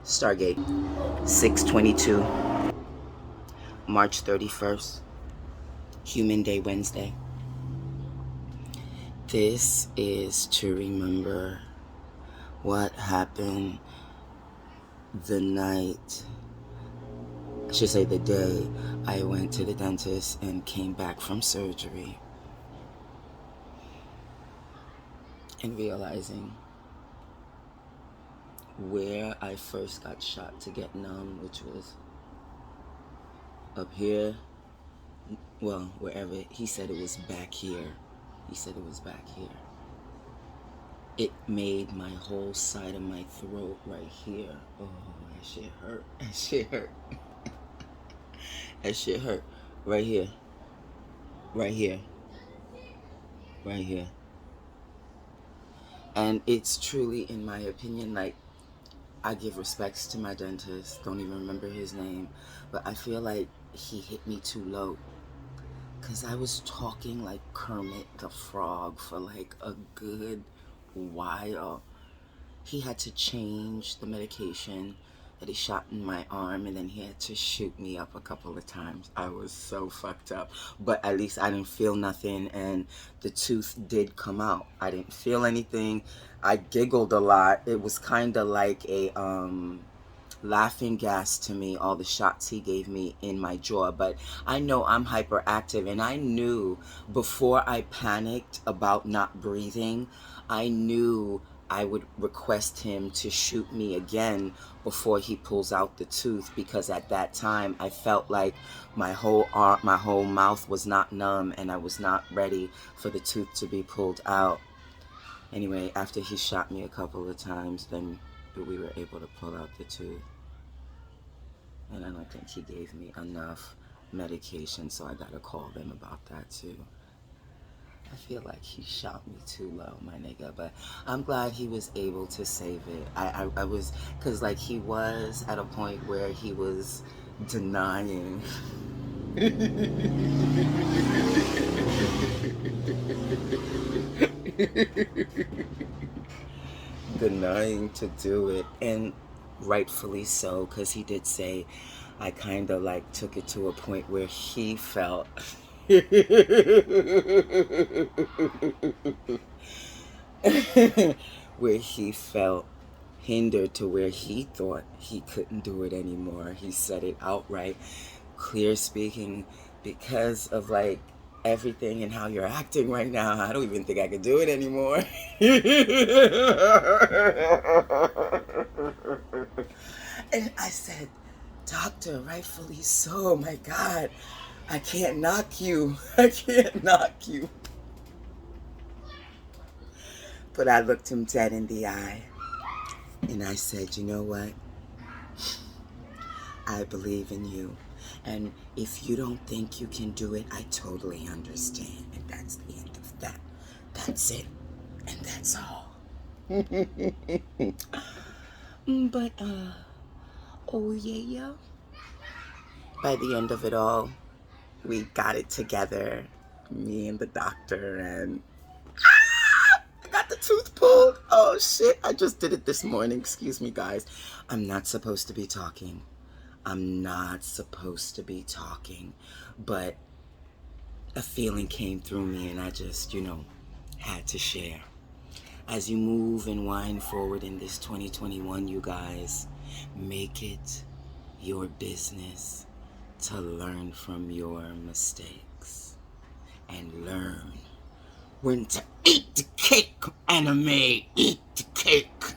Stargate 622, March 31st, Human Day Wednesday. This is to remember what happened the night, I should say the day, I went to the dentist and came back from surgery. And realizing where I first got shot to get numb, which was up here, well, wherever, he said it was back here. He said it was back here. It made my whole side of my throat right here. Oh, that shit hurt. That shit hurt. That shit hurt. Right here. Right here. Right here. And it's truly, in my opinion, like, I give respects to my dentist. Don't even remember his name. But I feel like he hit me too low. Because I was talking like Kermit the Frog for like a good while. He had to change the medication that he shot in my arm, and then he had to shoot me up a couple of times. I was so fucked up, but at least I didn't feel nothing, and the tooth did come out. I didn't feel anything. I giggled a lot. It was kind of like a laughing gas to me, all the shots he gave me in my jaw. But I know I'm hyperactive, and I knew before I panicked about not breathing, I knew I would request him to shoot me again before he pulls out the tooth, because at that time I felt like my whole arm, my whole mouth was not numb, and I was not ready for the tooth to be pulled out. Anyway, after he shot me a couple of times, then we were able to pull out the tooth. And I don't think he gave me enough medication, so I gotta call them about that too. I feel like he shot me too low, my nigga, but I'm glad he was able to save it. I was, cause like he was at a point where he was denying. Denying to do it, and rightfully so, because he did say I kind of like took it to a point where he felt where he felt hindered, to where he thought he couldn't do it anymore. He said it outright, clear speaking, because of like everything and how you're acting right now, I don't even think I could do it anymore. And I said, doctor, rightfully so, my God, I can't knock you. I can't knock you. But I looked him dead in the eye, and I said, you know what? I believe in you. And if you don't think you can do it, I totally understand. And that's the end of that. That's it. And that's all. But, oh yeah. By the end of it all, we got it together. Me and the doctor, and I got the tooth pulled. Oh shit, I just did it this morning. Excuse me, guys. I'm not supposed to be talking. I'm not supposed to be talking, but a feeling came through me, and I just, had to share. As you move and wind forward in this 2021, you guys, make it your business to learn from your mistakes and learn when to eat the cake, anime, eat the cake.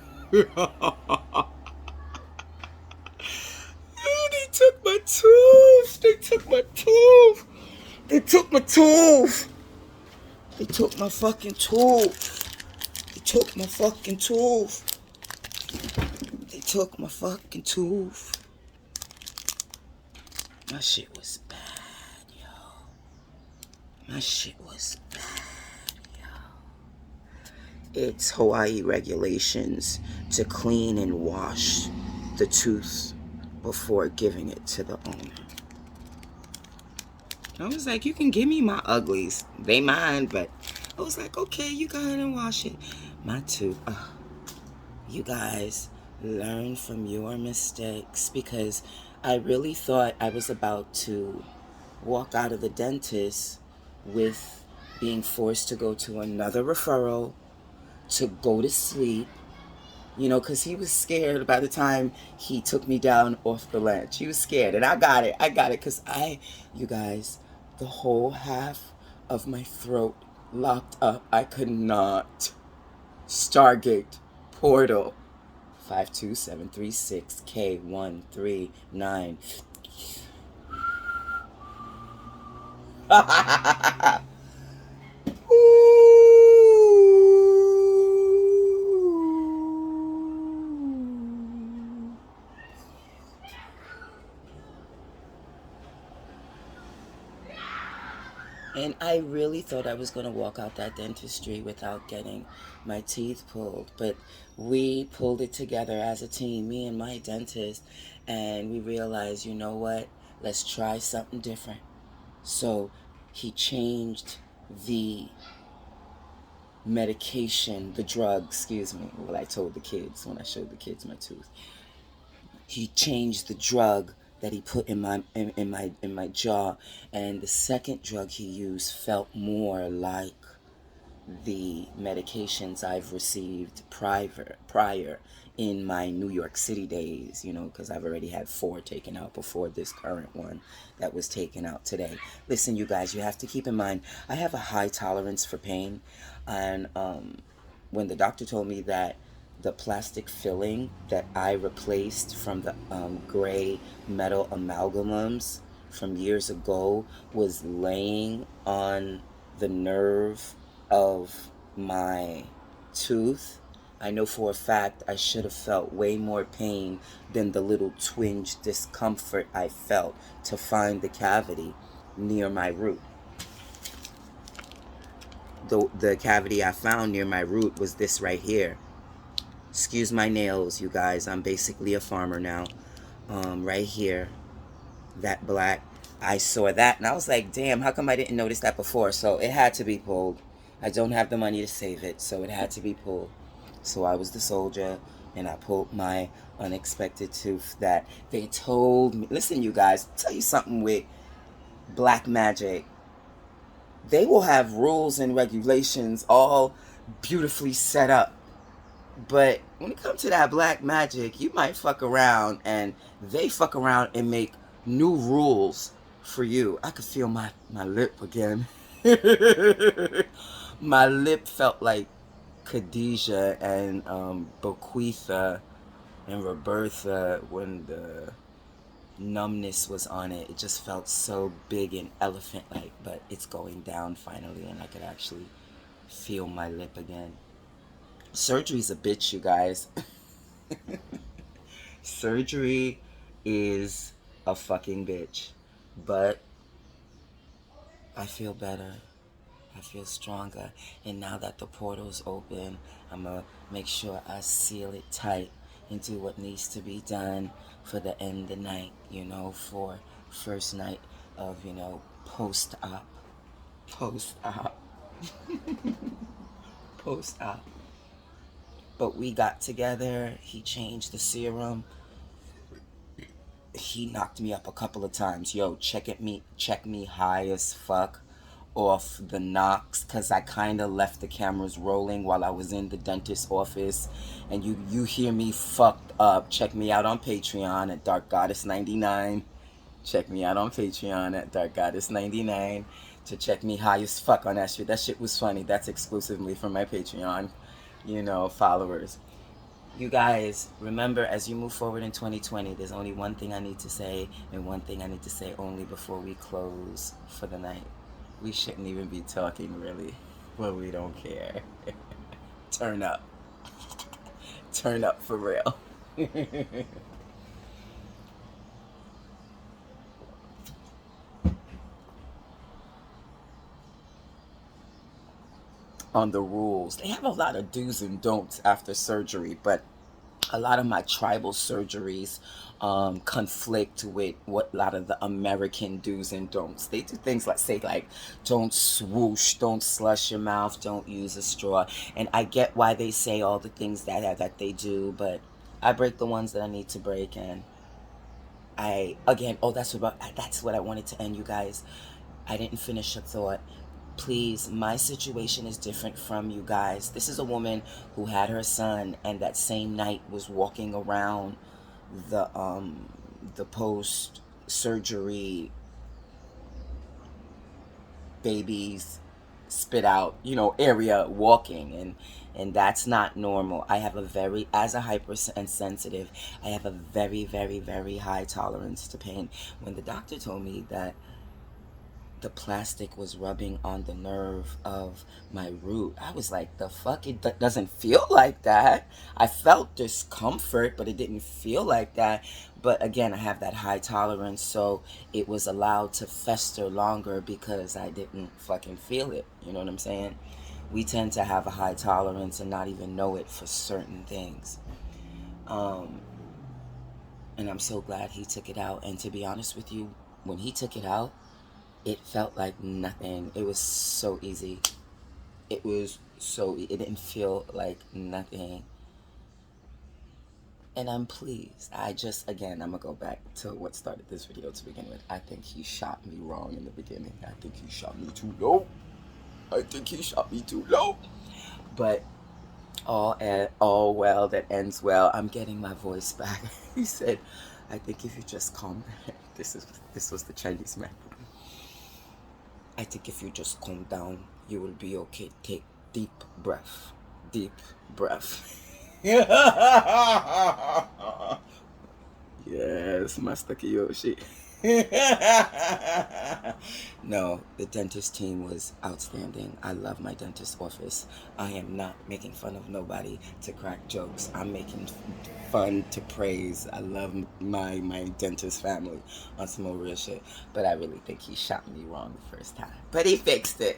They took my tooth. They took my tooth. They took my tooth. They took my fucking tooth. They took my fucking tooth. They took my fucking tooth. My shit was bad, yo. My shit was bad, yo. It's Hawaii regulations to clean and wash the tooth before giving it to the owner. I was like, you can give me my uglies. They mine, but I was like, okay, you go ahead and wash it. My tooth, you guys, Learn from your mistakes, because I really thought I was about to walk out of the dentist with being forced to go to another referral, to go to sleep, because he was scared by the time he took me down off the ledge. He was scared, and I got it. Because you guys, the whole half of my throat locked up. I could not. Stargate portal 52736K139. And I really thought I was going to walk out that dentistry without getting my teeth pulled. But we pulled it together as a team, me and my dentist, and we realized, you know what? Let's try something different. So he changed the medication, the drug, excuse me, what I told the kids when I showed the kids my tooth. He changed the drug that he put in my jaw, and the second drug he used felt more like the medications I've received prior in my New York City days, because I've already had 4 taken out before this current one that was taken out today. Listen, you guys, you have to keep in mind, I have a high tolerance for pain, and when the doctor told me that the plastic filling that I replaced from the gray metal amalgamums from years ago was laying on the nerve of my tooth, I know for a fact I should have felt way more pain than the little twinge discomfort I felt to find the cavity near my root. The cavity I found near my root was this right here. Excuse my nails, you guys. I'm basically a farmer now. Right here, that black. I saw that and I was like, damn, how come I didn't notice that before? So it had to be pulled. I don't have the money to save it, so it had to be pulled. So I was the soldier, and I pulled my unexpected tooth that they told me. Listen, you guys, I'll tell you something with black magic. They will have rules and regulations all beautifully set up. But when it comes to that black magic, you might fuck around and they fuck around and make new rules for you. I could feel my lip again. My lip felt like Khadijah and Bequeatha and Robertha when the numbness was on it. It just felt so big and elephant-like, but it's going down finally, and I could actually feel my lip again. Surgery's a bitch, you guys. Surgery is a fucking bitch. But I feel better. I feel stronger. And now that the portal's open, I'm going to make sure I seal it tight and do what needs to be done for the end of the night, for first night of, post-op. Post-op. Post-op. But we got together. He changed the serum. He knocked me up a couple of times. Yo, check me high as fuck off the knocks, because I kind of left the cameras rolling while I was in the dentist's office, and you hear me fucked up. Check me out on Patreon at Dark Goddess 99. Check me out on Patreon at Dark Goddess 99 to check me high as fuck on that shit. That shit was funny. That's exclusively for my Patreon, followers. You guys, remember, as you move forward in 2020, there's only one thing I need to say, and one thing I need to say only before we close for the night. We shouldn't even be talking, really, but we don't care. Turn up. Turn up for real. On the rules, they have a lot of do's and don'ts after surgery, but a lot of my tribal surgeries conflict with what a lot of the American do's and don'ts. They do things like say like don't swoosh, don't slush your mouth, don't use a straw. And I get why they say all the things that they do, but I break the ones that I need to break, and that's what I wanted to end, you guys. I didn't finish a thought. Please, my situation is different from you guys. This is a woman who had her son, and that same night was walking around the post surgery babies spit out, area, walking, and that's not normal. I have a very, as a hyper and sensitive, I have a very, very, very high tolerance to pain. When the doctor told me that the plastic was rubbing on the nerve of my root, I was like, the fuck, it doesn't feel like that. I felt discomfort, but it didn't feel like that. But again, I have that high tolerance, so it was allowed to fester longer because I didn't fucking feel it. You know what I'm saying? We tend to have a high tolerance and not even know it for certain things. And I'm so glad he took it out. And to be honest with you, when he took it out, it felt like nothing. It was so easy. It didn't feel like nothing. And I'm pleased. Again, I'm going to go back to what started this video to begin with. I think he shot me wrong in the beginning. I think he shot me too low. But all well that ends well. I'm getting my voice back. He said, I think if you just calm down. This was the Chinese man. I think if you just calm down, you will be okay. Take deep breath. Deep breath. Yes, Master Kiyoshi. No, the dentist team was outstanding. I love my dentist office. I am not making fun of nobody to crack jokes. I'm making fun to praise. I love my dentist family on some more real shit. But I really think he shot me wrong the first time. But he fixed it.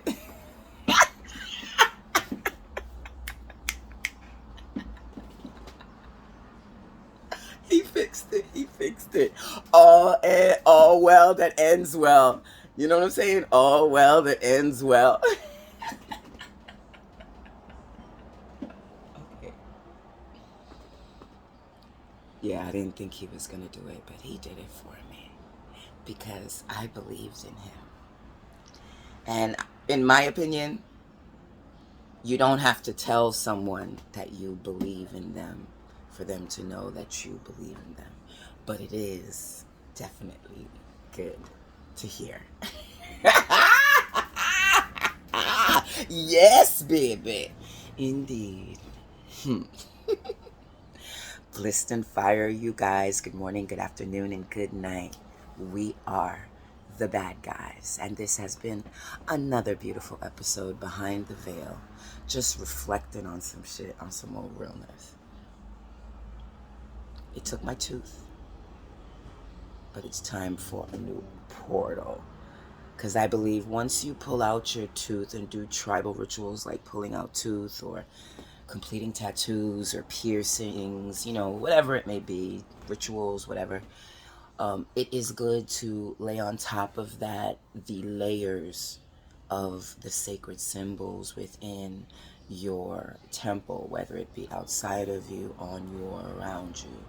He fixed it. All well that ends well. You know what I'm saying? All well that ends well. Okay. Yeah, I didn't think he was gonna do it, but he did it for me because I believed in him. And in my opinion, you don't have to tell someone that you believe in them for them to know that you believe in them. But it is definitely good to hear. Yes, baby. Indeed. Blissed and fire, you guys. Good morning, good afternoon, and good night. We are the bad guys. And this has been another beautiful episode Behind the Veil. Just reflecting on some shit, on some old realness. It took my tooth. But it's time for a new portal. Because I believe once you pull out your tooth and do tribal rituals like pulling out tooth or completing tattoos or piercings, whatever it may be, rituals, whatever, it is good to lay on top of that the layers of the sacred symbols within your temple, whether it be outside of you, on you, or around you.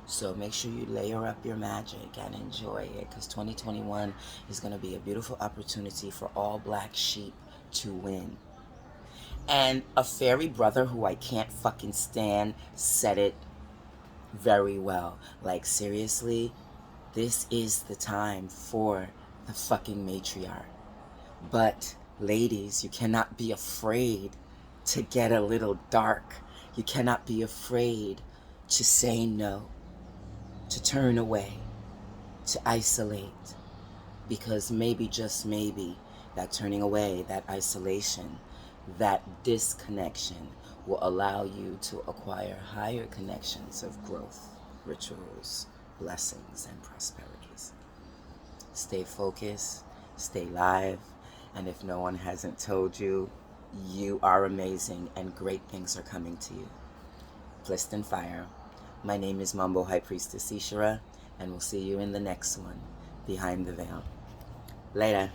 So make sure you layer up your magic and enjoy it, because 2021 is going to be a beautiful opportunity for all black sheep to win. And a fairy brother who I can't fucking stand said it very well. Like, seriously, this is the time for the fucking matriarch. But ladies, you cannot be afraid to get a little dark. You cannot be afraid to say no, to turn away, to isolate, because maybe, just maybe, that turning away, that isolation, that disconnection will allow you to acquire higher connections of growth, rituals, blessings, and prosperities. Stay focused, stay live, and if no one hasn't told you, you are amazing and great things are coming to you. Blissed and fire. My name is Mambo High Priestess Ishara, and we'll see you in the next one, Behind the Veil. Later.